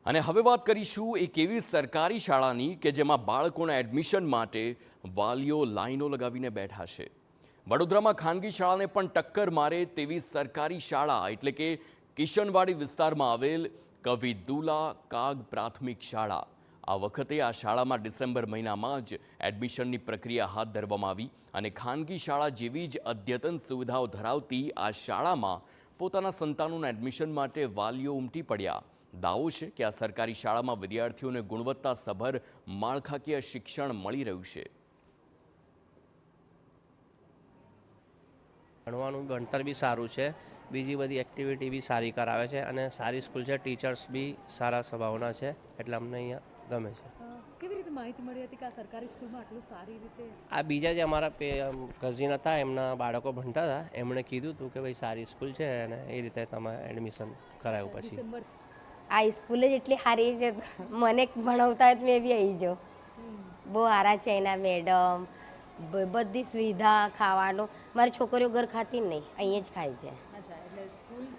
અને હવે વાત કરીશું એક એવી સરકારી શાળાની કે જેમાં બાળકોના એડમિશન માટે વાલીઓ લાઈનો લગાવીને બેઠા છે। વડોદરામાં ખાનગી શાળાને પણ ટક્કર મારે તેવી સરકારી શાળા એટલે કે કિશનવાડી વિસ્તારમાં આવેલ કવિદુલ્લા કાગ પ્રાથમિક શાળા। આ વખતે આ શાળામાં ડિસેમ્બર મહિનામાં જ એડમિશનની પ્રક્રિયા હાથ ધરવામાં આવી અને ખાનગી શાળા જેવી જ અદ્યતન સુવિધાઓ ધરાવતી આ શાળામાં પોતાના સંતાનોના એડમિશન માટે વાલીઓ ઉમટી પડ્યા। દાવો છે કે આ સરકારી શાળામાં વિદ્યાર્થીઓને ગુણવત્તાસભર માળખાકીય શિક્ષણ મળી રહ્યું છે। ભણવાનું ભણતર બી સારું છે, બીજી બધી એક્ટિવિટી બી સારી કરાવે છે અને સારી સ્કૂલ છે, ટીચર્સ બી સારા સ્વભાવના છે, એટલે અમને અહીંયા ગમે છે। કેવી રીતે માહિતી મળી હતી કે આ સરકારી સ્કૂલમાં આટલું સારી રીતે આ બીજા જે અમારા કઝિન હતા, એમના બાળકો ભણતા હતા, એમણે કીધું હતું કે ભાઈ સારી સ્કૂલ છે અને એ રીતે તમે એડમિશન કરાવ્યું। પછી આ સ્કૂલ જ એટલી સારી છે, મને ભણાવતા જ મેં બી આવી જાઉં। બહુ સારા છે એના મેડમ, બધી સુવિધા, ખાવાનું। મારી છોકરીઓ ઘર ખાતી નહીં, અહીંયા જ ખાય છે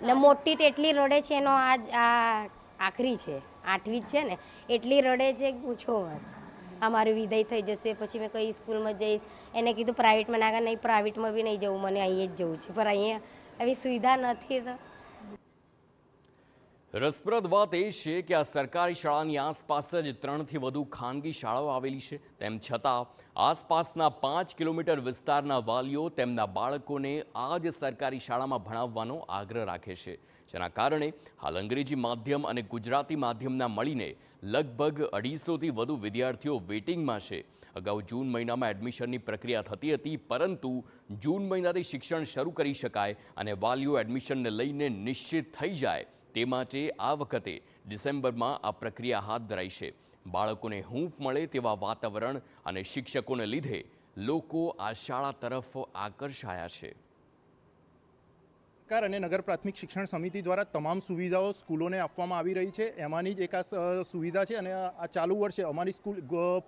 ને મોટી તો એટલી રડે છે, એનો આ આખરી છે, 8મી જ છે ને, એટલી રડે છે કે પૂછો મત। અમારું વિદાય થઈ જશે પછી મેં કઈ સ્કૂલમાં જઈશ, એને કીધું પ્રાઇવેટમાં નાખા, નહીં પ્રાઇવેટમાં બી નહીં જવું, મને અહીંયા જ જવું છે, પણ અહીંયા આવી સુવિધા નથી તો। રસપ્રદ વાત એ છે કે આ સરકારી શાળાની આસપાસ જ 3થી વધુ ખાનગી શાળાઓ આવેલી છે। તેમ છતાં આસપાસના 5 કિલોમીટર વિસ્તારના વાલીઓ તેમના બાળકોને આ જ સરકારી શાળામાં ભણાવવાનો આગ્રહ રાખે છે, જેના કારણે હાલ અંગ્રેજી માધ્યમ અને ગુજરાતી માધ્યમના મળીને લગભગ 250થી વધુ વિદ્યાર્થીઓ વેઇટિંગમાં છે। અગાઉ જૂન મહિનામાં એડમિશનની પ્રક્રિયા થતી હતી, પરંતુ જૂન મહિનાથી શિક્ષણ શરૂ કરી શકાય અને વાલીઓ એડમિશનને લઈને નિશ્ચિત થઈ જાય તે માટે આ વખતે ડિસેમ્બરમાં આ પ્રક્રિયા હાથ ધરાઈ છે। બાળકોને હૂંફ મળે તેવા વાતાવરણ અને શિક્ષકોને લીધે લોકો આ શાળા તરફ આકર્ષાયા છે। સરકાર અને નગર પ્રાથમિક શિક્ષણ સમિતિ દ્વારા તમામ સુવિધાઓ સ્કૂલોને આપવામાં આવી રહી છે, એમાંની જ એક આ સુવિધા છે અને આ ચાલુ વર્ષે અમારી સ્કૂલ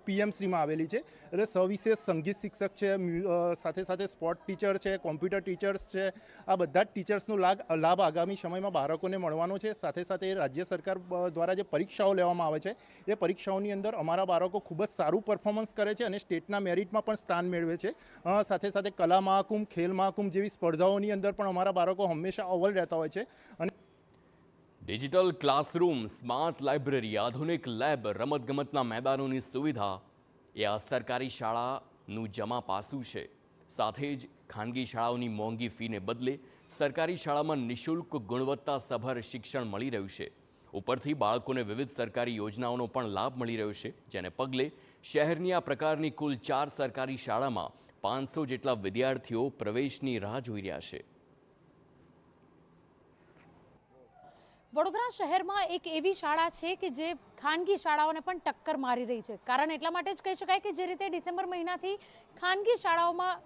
પીએમશ્રીમાં આવેલી છે, એટલે સવિશેષ સંગીત શિક્ષક છે, સાથે સાથે સ્પોર્ટ ટીચર છે, કોમ્પ્યુટર ટીચર્સ છે, આ બધા જ ટીચર્સનો લાભ આગામી સમયમાં બાળકોને મળવાનો છે। સાથે સાથે રાજ્ય સરકાર દ્વારા જે પરીક્ષાઓ લેવામાં આવે છે એ પરીક્ષાઓની અંદર અમારા બાળકો ખૂબ જ સારું પરફોર્મન્સ કરે છે અને સ્ટેટના મેરિટમાં પણ સ્થાન મેળવે છે। સાથે સાથે કલા મહાકુંભ, ખેલ મહાકુંભ જેવી સ્પર્ધાઓની અંદર પણ અમારા બાળકો હંમેશા અવ્વલ રહેતા હોય છે। અને ડિજિટલ ક્લાસરૂમ, સ્માર્ટ લાઇબ્રેરી, આધુનિક લેબ, રમતગમતના મેદાનોની સુવિધા એ આ સરકારી શાળાનું જમા પાસું છે। સાથે જ ખાનગી શાળાઓની મોંઘી ફીને બદલે સરકારી શાળામાં નિઃશુલ્ક ગુણવત્તાસભર શિક્ષણ મળી રહ્યું છે। ઉપરથી બાળકોને વિવિધ સરકારી યોજનાઓનો પણ લાભ મળી રહ્યો છે, જેને પગલે શહેરની આ પ્રકારની કુલ 4 સરકારી શાળામાં 500 જેટલા વિદ્યાર્થીઓ પ્રવેશની રાહ જોઈ રહ્યા છે। વડોદરા શહેરમાં એક એવી શાળા છે કે જે ખાનગી શાળાઓને પણ ટક્કર મારી રહી છે। કારણ એટલા માટે જ કહી શકાય કે જે રીતે ડિસેમ્બર મહિનાથી ખાનગી શાળાઓમાં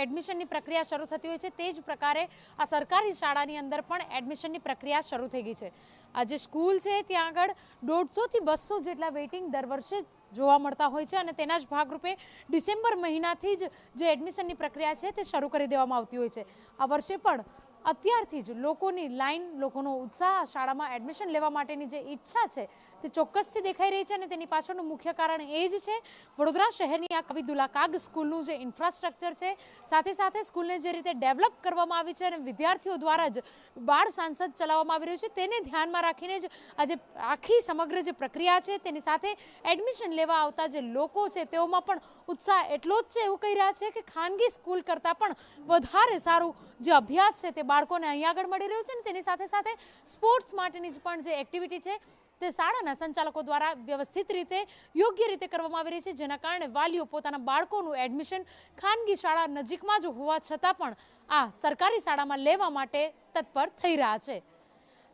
એડમિશનની પ્રક્રિયા શરૂ થતી હોય છે, તે જ પ્રકારે આ સરકારી શાળાની અંદર પણ એડમિશનની પ્રક્રિયા શરૂ થઈ ગઈ છે। આ જે સ્કૂલ છે ત્યાં આગળ 150 થી 200 જેટલા વેઇટિંગ દર વર્ષે જોવા મળતા હોય છે અને તેના જ ભાગરૂપે ડિસેમ્બર મહિનાથી જ જે એડમિશનની પ્રક્રિયા છે તે શરૂ કરી દેવામાં આવતી હોય છે। આ વર્ષે પણ અત્યારથી જ લોકોની લાઈન, લોકોનો ઉત્સાહ શાળામાં એડમિશન લેવા માટેની જે ઈચ્છા છે તે ચોક્કસથી દેખાઈ રહી છે અને તેની પાછળનું મુખ્ય કારણ એ જ છે વડોદરા શહેરની આ કવિદુલ્લા કાગ સ્કૂલનું જે ઇન્ફ્રાસ્ટ્રક્ચર છે, સાથે સાથે સ્કૂલને જે રીતે ડેવલપ કરવામાં આવી છે અને વિદ્યાર્થીઓ દ્વારા જ બાળ સાંસદ ચલાવવામાં આવી રહ્યું છે, તેને ધ્યાનમાં રાખીને જ આજે આખી સમગ્ર જે પ્રક્રિયા છે તેની સાથે એડમિશન લેવા આવતા જે લોકો છે તેઓમાં પણ ઉત્સાહ એટલો જ છે, એવું કહી રહ્યા છે કે ખાનગી સ્કૂલ કરતાં પણ વધારે સારું જે અભ્યાસ છે તે બાળકોને અહીંયા આગળ મળી રહ્યું છે અને તેની સાથે સાથે સ્પોર્ટ્સ માટેની પણ જે એક્ટિવિટી છે તે શાળાના સંચાલકો દ્વારા વ્યવસ્થિત રીતે, યોગ્ય રીતે કરવામાં આવી રહી છે, જેના કારણે વાલીઓ પોતાના બાળકોનું એડમિશન ખાનગી શાળા નજીકમાં જ હોવા છતાં પણ આ સરકારી શાળામાં લેવા માટે તત્પર થઈ રહ્યા છે।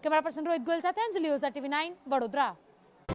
કેમેરા પર્સન રોહિત ગોયલ સાથે અંજલિ ઓઝા, TV9 વડોદરા।